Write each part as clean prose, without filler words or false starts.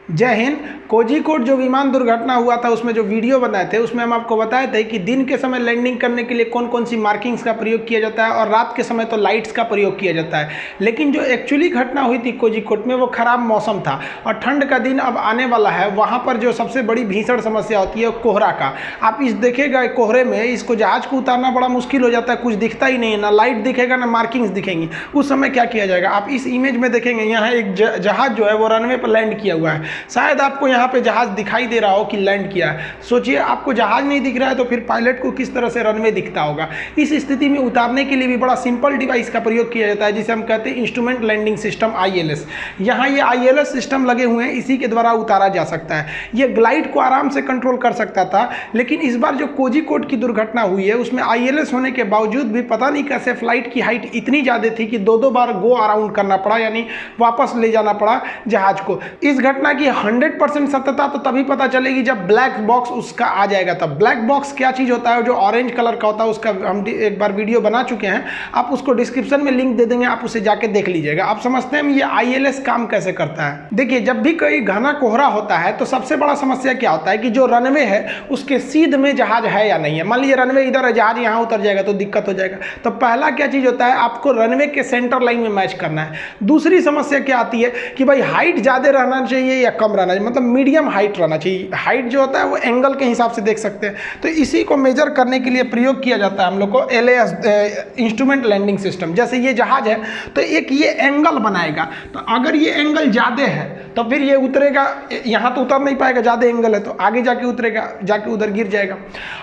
जय हिंद। कोझिकोड जो विमान दुर्घटना हुआ था उसमें जो वीडियो बनाए थे उसमें हम आपको बताए थे कि दिन के समय लैंडिंग करने के लिए कौन कौन सी मार्किंग्स का प्रयोग किया जाता है और रात के समय तो लाइट्स का प्रयोग किया जाता है। लेकिन जो एक्चुअली घटना हुई थी कोझिकोड में वो खराब मौसम था और ठंड का दिन अब आने वाला है। वहाँ पर जो सबसे बड़ी भीषण समस्या होती है कोहरा का। आप इस देखेगा कोहरे में इसको जहाज को उतारना बड़ा मुश्किल हो जाता है, कुछ दिखता ही नहीं है, ना लाइट दिखेगा ना मार्किंग्स दिखेंगी। उस समय क्या किया जाएगा आप इस इमेज में देखेंगे। यहाँ एक जहाज जो है वो रनवे पर लैंड किया हुआ है। शायद आपको यहाँ पे जहाज दिखाई दे रहा हो कि लैंड किया है। सोचिए आपको जहाज नहीं दिख रहा है तो फिर पायलट को किस तरह से रनवे दिखता होगा। इस स्थिति में उतारने के लिए भी बड़ा सिंपल डिवाइस का प्रयोग किया जाता है जिसे हम कहते हैं इंस्ट्रूमेंट लैंडिंग सिस्टम ILS। यहाँ ये ILS सिस्टम लगे हुए हैं, इसी के द्वारा उतारा जा सकता है। ये ग्लाइड को आराम से कंट्रोल कर सकता था, लेकिन इस बार जो कोझिकोड की दुर्घटना हुई है उसमें ILS होने के बावजूद भी पता नहीं कैसे फ्लाइट की हाइट इतनी ज़्यादा थी कि दो बार गो अराउंड करना पड़ा, यानी वापस ले जाना पड़ा जहाज को। इस घटना की 100% सत्यता तो तभी पता चलेगी जब ब्लैक बॉक्स उसका आ जाएगा। तब ब्लैक बॉक्स क्या चीज़ होता है, जो ऑरेंज कलर का होता है, उसका हम एक बार वीडियो बना चुके हैं। आप उसको डिस्क्रिप्शन में लिंक दे देंगे, आप उसे जाके देख लीजिएगा। आप समझते हैं ये ILS काम कैसे करता है। देखिए जब भी कोई घना कोहरा होता है तो सबसे बड़ा समस्या क्या होता है कि जो रनवे है उसके सीध में जहाज है या नहीं है। मान लीजिए रनवे इधर है, जहाज यहाँ उतर जाएगा तो दिक्कत हो जाएगा। तो पहला क्या चीज़ होता है, आपको रनवे के सेंटर लाइन में मैच करना है। दूसरी समस्या क्या आती है कि भाई हाइट ज़्यादा रहना चाहिए या कम रहना चाहिए, मतलब मीडियम हाइट रहना चाहिए। हाइट जो होता है वो एंगल के हिसाब से देख सकते हैं। तो इसी को मेजर करने के लिए प्रयोग किया जाता है हम लोग को LAS इंस्ट्रूमेंट लैंडिंग सिस्टम। जैसे ये जहाज है तो एक ये एंगल बनाएगा, तो अगर ये एंगल ज़्यादा है तो फिर ये उतरेगा, यहाँ तो उतर नहीं पाएगा, ज़्यादा एंगल है तो आगे जाके उतरेगा, जाके उधर गिर जाएगा।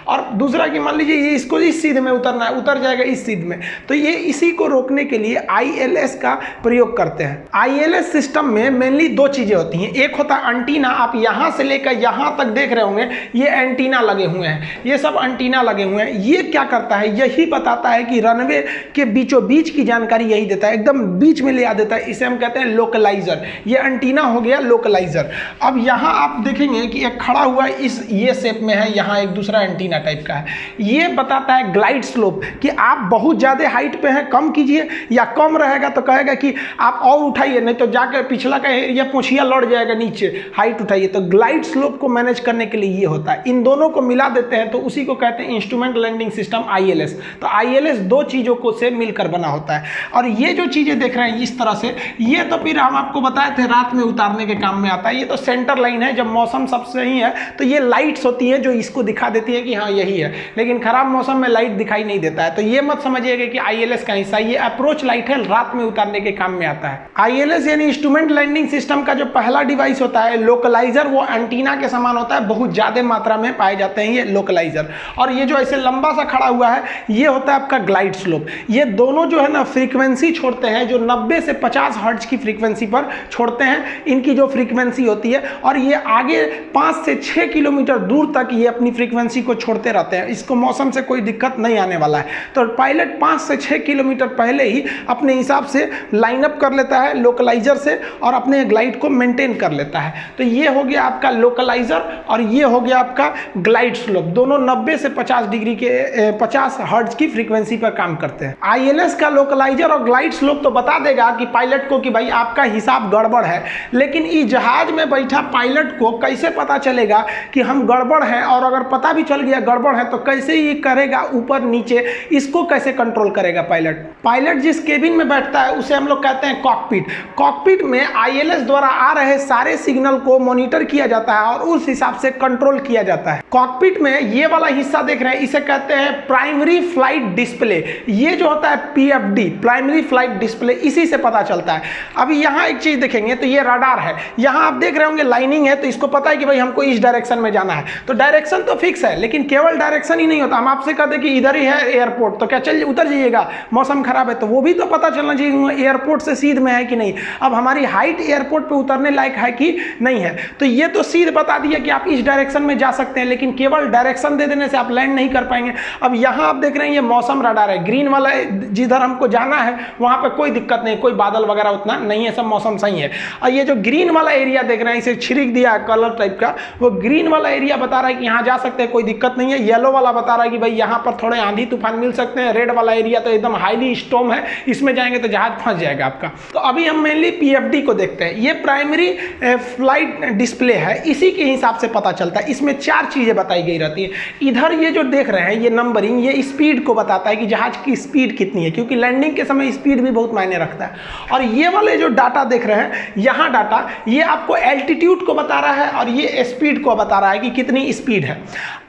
और दूसरा कि मान लीजिए ये इसको इस सीध में उतरना है, उतर जाएगा इस सीध में, तो ये इसी को रोकने के लिए ILS का प्रयोग करते हैं। ILS सिस्टम में मेनली दो चीज़ें होती हैं। एक होता है एंटीना, आप यहाँ से लेकर यहाँ तक देख रहे होंगे ये एंटीना लगे हुए हैं, ये सब एंटीना लगे हुए हैं। ये क्या करता है, यही बताता है कि रनवे के बीचों बीच की जानकारी यही देता है, एकदम बीच में ले आ देता है। इसे हम कहते हैं लोकलाइजर। ये एंटीना हो गया लोकलाइजर। अब यहाँ आप देखेंगे कि एक खड़ा हुआ इस ये शेप में है, यहाँ एक दूसरा एंटीना टाइप का है। ये बताता है ग्लाइड स्लोप कि आप बहुत ज़्यादा हाइट पे हैं, कम कीजिए, या कम रहेगा तो कहेगा कि आप और उठाइए, नहीं तो जाकर पिछला का एरिया पोछिया लड़ जाएगा नीचे, हाइट उठाइए। तो ग्लाइड स्लोप को मैनेज करने के लिए ये होता है। इन दोनों को मिला देते हैं तो उसी को कहते हैं इंस्ट्रूमेंट लैंडिंग सिस्टम ILS। तो ILS दो चीज़ों को से मिलकर बना होता है। और ये जो चीज़ें देख रहे हैं इस तरह से, ये तो फिर हम आपको बताए थे रात में उतारने के काम में आता है। ये तो सेंटर लाइन है, जब मौसम सब सही है तो ये लाइट्स होती हैं जो इसको दिखा देती है कि हाँ यही है। लेकिन खराब मौसम में लाइट दिखाई नहीं देता है, तो ये मत समझिएगा कि ILS का हिस्सा। ये अप्रोच लाइट है, रात में उतारने के काम में आता है। ILS यानी इंस्ट्रूमेंट लैंडिंग सिस्टम का जो पहला डिवाइस होता है लोकलाइजर, वो एंटीना के समान होता है, बहुत ज्यादा मात्रा में पाए जाते हैं ये लोकलाइजर। और ये जो ऐसे लंबा सा खड़ा हुआ है ये होता है आपका ग्लाइड स्लोप। ये दोनों जो है ना फ्रीक्वेंसी छोड़ते हैं, जो 90 से 50 हर्ट्ज की फ्रीक्वेंसी पर छोड़ते हैं, इनकी जो फ्रीक्वेंसी होती है। और ये आगे 5 से 6 किलोमीटर दूर तक ये अपनी फ्रीक्वेंसी को छोड़ते रहते हैं। इसको मौसम से कोई दिक्कत नहीं आने वाला है। तो पायलट 5 से 6 किलोमीटर पहले ही अपने हिसाब से लाइनअप कर लेता है लोकलाइजर से और अपने ग्लाइड को मेंटेन कर लेता है। तो ये हो गया आपका लोकलाइजर और ये हो गया आपका ग्लाइड स्लोप। दोनों 90 से 50 डिग्री के 50 हर्ट्ज की फ्रीक्वेंसी पर काम करते हैं। ILS का लोकलाइजर और ग्लाइड स्लोप तो बता देगा कि पायलट को कि भाई आपका हिसाब गड़बड़ है, लेकिन इस जहाज में बैठा पायलट को कैसे पता चलेगा कि हम गड़बड़ हैं? और अगर पता भी चल गया गड़बड़ है तो कैसे ये करेगा ऊपर नीचे, इसको कैसे कंट्रोल करेगा पायलट? पायलट जिस केबिन में बैठता है उसे हम लोग कहते हैं कॉकपिट। कॉकपिट में ILS द्वारा आ रहे सारे सिग्नल को मॉनिटर किया जाता है और उस हिसाब से कंट्रोल किया जाता है। कॉकपिट में ये वाला हिस्सा देख रहे हैं, इसे कहते हैं प्राइमरी फ्लाइट डिस्प्ले। ये जो होता है PFD, प्राइमरी फ्लाइट डिस्प्ले, इसी से पता चलता है। अभी यहाँ एक चीज देखेंगे तो ये रडार है, यहाँ आप देख रहे होंगे लाइनिंग है, तो इसको पता है कि भाई हमको इस डायरेक्शन में जाना है। तो डायरेक्शन तो फिक्स है, लेकिन केवल डायरेक्शन ही नहीं होता। हम आपसे कहते हैं कि इधर ही है एयरपोर्ट, तो क्या चल उतर जाइएगा, मौसम खराब है, तो वो भी तो पता चलना चाहिए एयरपोर्ट से सीध में है कि नहीं। अब हमारी हाइट एयरपोर्ट पे उतरने लायक है कि नहीं है, तो ये तो सीध बता दिया कि आप इस डायरेक्शन में जा सकते हैं, लेकिन लेकिन केवल डायरेक्शन दे देने से आप लैंड नहीं कर पाएंगे। अब यहाँ आप देख रहे हैं ये मौसम रडार है, ग्रीन वाला जिधर हमको जाना है वहाँ पे कोई दिक्कत नहीं, कोई बादल वगैरह उतना नहीं है, सब मौसम सही है। और ये जो ग्रीन वाला एरिया देख रहे हैं, इसे छिड़क दिया है कलर टाइप का, वो ग्रीन वाला एरिया बता रहा है कि यहाँ जा सकते हैं, कोई दिक्कत नहीं है। येलो वाला बता रहा है कि भाई यहाँ पर थोड़े आंधी तूफान मिल सकते हैं। रेड वाला एरिया तो एकदम हाईली स्टॉर्म है, इसमें जाएंगे तो जहाज फंस जाएगा आपका। तो अभी हम मेनली PFD को देखते हैं। ये प्राइमरी फ्लाइट डिस्प्ले है, इसी के हिसाब से पता चलता है। इसमें 4 चीजें बताई गई रहती है। इधर ये जो देख रहे हैं ये नंबरिंग, ये स्पीड को बताता है कि जहाज की स्पीड कितनी है, क्योंकि लैंडिंग के समय स्पीड भी बहुत मायने रखता है। और ये वाले जो डाटा देख रहे हैं यहाँ डाटा, ये आपको एल्टीट्यूड को बता रहा है और ये स्पीड को बता रहा है कि कितनी स्पीड है।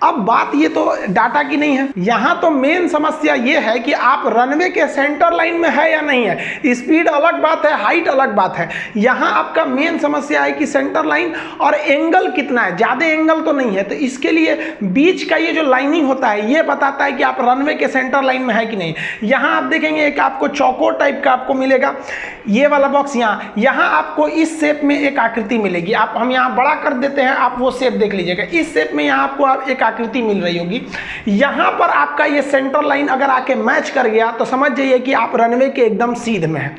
अब बात ये तो डाटा की नहीं है, यहाँ तो मेन समस्या ये है कि आप रनवे के सेंटर लाइन में है या नहीं है। स्पीड अलग बात है, हाइट अलग बात है। यहाँ आपका मेन समस्या है कि सेंटर लाइन और एंगल कितना है, ज्यादा एंगल तो नहीं है। तो इसके लिए बीच का ये जो लाइनिंग होता है ये बताता है कि आप रनवे के सेंटर लाइन में है कि नहीं। यहाँ आप देखेंगे एक आपको चौकोर टाइप का आपको मिलेगा, ये वाला बॉक्स यहाँ आपको इस शेप में एक आकृति मिलेगी। आप हम यहाँ बड़ा कर देते हैं, आप वो शेप देख लीजिएगा। इस शेप में यहाँ आपको एक आकृति मिल रही होगी। यहाँ पर आपका ये सेंटर लाइन अगर आके मैच कर गया तो समझ जाइए कि आप रनवे के एकदम सीध में है।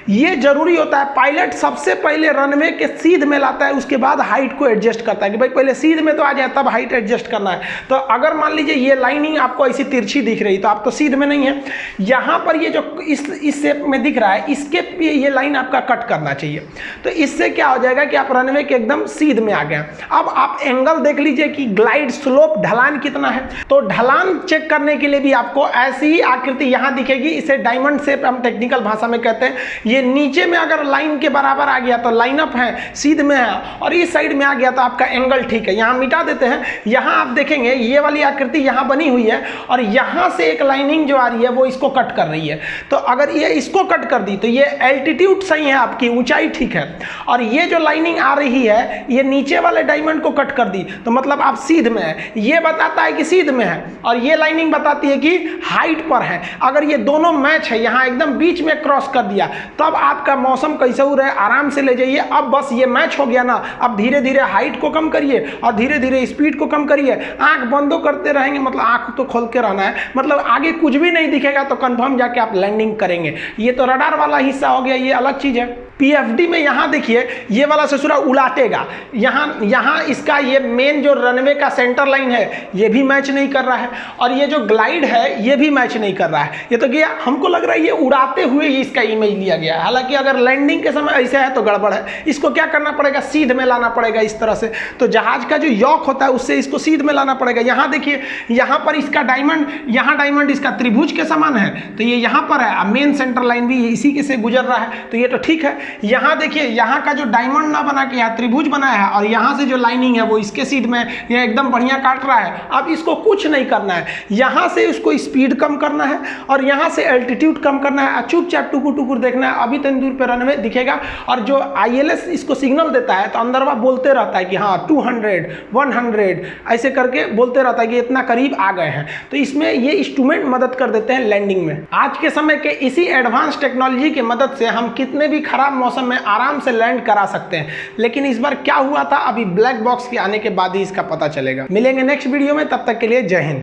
ये जरूरी होता है, पायलट सबसे पहले रनवे के सीध में लाता है, उसके बाद हाइट को एडजस्ट करता है कि भाई पहले सीध में तो आ जाए तब हाइट एडजस्ट करना है। तो अगर मान लीजिए ये लाइनिंग आपको ऐसी तिरछी दिख रही तो आप तो सीध में नहीं है। यहाँ पर ये जो इस शेप में दिख रहा है इसके पे ये लाइन आपका कट करना चाहिए। तो इससे क्या हो जाएगा कि आप रनवे के एकदम सीध में आ गए। अब आप एंगल देख लीजिए कि ग्लाइड स्लोप ढलान कितना है। तो ढलान चेक करने के लिए भी आपको ऐसी ही आकृति यहाँ दिखेगी, इसे डायमंड शेप हम टेक्निकल भाषा में कहते हैं। ये नीचे में अगर लाइन के बराबर आ गया तो लाइन अप है, सीध में है, और इस साइड में आ गया तो आपका एंगल ठीक है। यहाँ मिटा देते हैं। यहाँ आप देखेंगे ये वाली आकृति यहाँ बनी हुई है और यहाँ से एक लाइनिंग जो आ रही है वो इसको कट कर रही है। तो अगर ये इसको कट कर दी तो ये एल्टीट्यूड सही है, आपकी ऊंचाई ठीक है। और ये जो लाइनिंग आ रही है ये नीचे वाले डायमंड को कट कर दी तो मतलब आप सीध में है, ये बताता है कि सीध में है। और ये लाइनिंग बताती है कि हाइट पर है। अगर ये दोनों मैच है, यहाँ एकदम बीच में क्रॉस कर दिया तब आपका मौसम कैसे हो रहा है, आराम से ले जाइए। अब बस ये मैच हो गया ना, अब धीरे धीरे हाइट को कम करिए और धीरे धीरे स्पीड को कम करिए। आंख बंदो करते रहेंगे, मतलब आंख तो खोल के रहना है, मतलब आगे कुछ भी नहीं दिखेगा तो कंफर्म जाके आप लैंडिंग करेंगे। ये तो रडार वाला हिस्सा हो गया, ये अलग चीज है। PFD में यहाँ देखिए ये वाला ससुरा उलाटेगा, यहाँ इसका ये मेन जो रनवे का सेंटर लाइन है ये भी मैच नहीं कर रहा है और ये जो ग्लाइड है ये भी मैच नहीं कर रहा है। ये तो गया, हमको लग रहा है ये उड़ाते हुए ही इसका इमेज लिया गया है। हालांकि अगर लैंडिंग के समय ऐसा है तो गड़बड़ है। इसको क्या करना पड़ेगा, सीध में लाना पड़ेगा इस तरह से। तो जहाज का जो यॉक होता है उससे इसको सीध में लाना पड़ेगा। यहाँ देखिए यहाँ पर इसका डायमंड, यहाँ डायमंड इसका त्रिभुज के समान है तो ये यहाँ पर है, मेन सेंटर लाइन भी इसी के से गुजर रहा है तो ये तो ठीक है। यहाँ देखिए यहाँ का जो डायमंड ना बना के यहाँ त्रिभुज बनाया है और यहाँ से जो लाइनिंग है वो इसके सीध में ये एकदम बढ़िया काट रहा है। अब इसको कुछ नहीं करना है, यहाँ से उसको स्पीड कम करना है और यहाँ से एल्टीट्यूड कम करना है। चुपचाप टुकुर टुकुर देखना है, अभी तक दूर पे रनवे दिखेगा और जो ILS इसको सिग्नल देता है तो अंदर वह बोलते रहता है कि हाँ 200 100 ऐसे करके बोलते रहता है कि इतना करीब आ गए हैं। तो इसमें ये इंस्ट्रूमेंट मदद कर देते हैं लैंडिंग में। आज के समय के इसी एडवांस टेक्नोलॉजी की मदद से हम कितने भी खराब मौसम में आराम से लैंड करा सकते हैं। लेकिन इस बार क्या हुआ था अभी ब्लैक बॉक्स के आने के बाद ही इसका पता चलेगा। मिलेंगे नेक्स्ट वीडियो में, तब तक के लिए जय हिंद।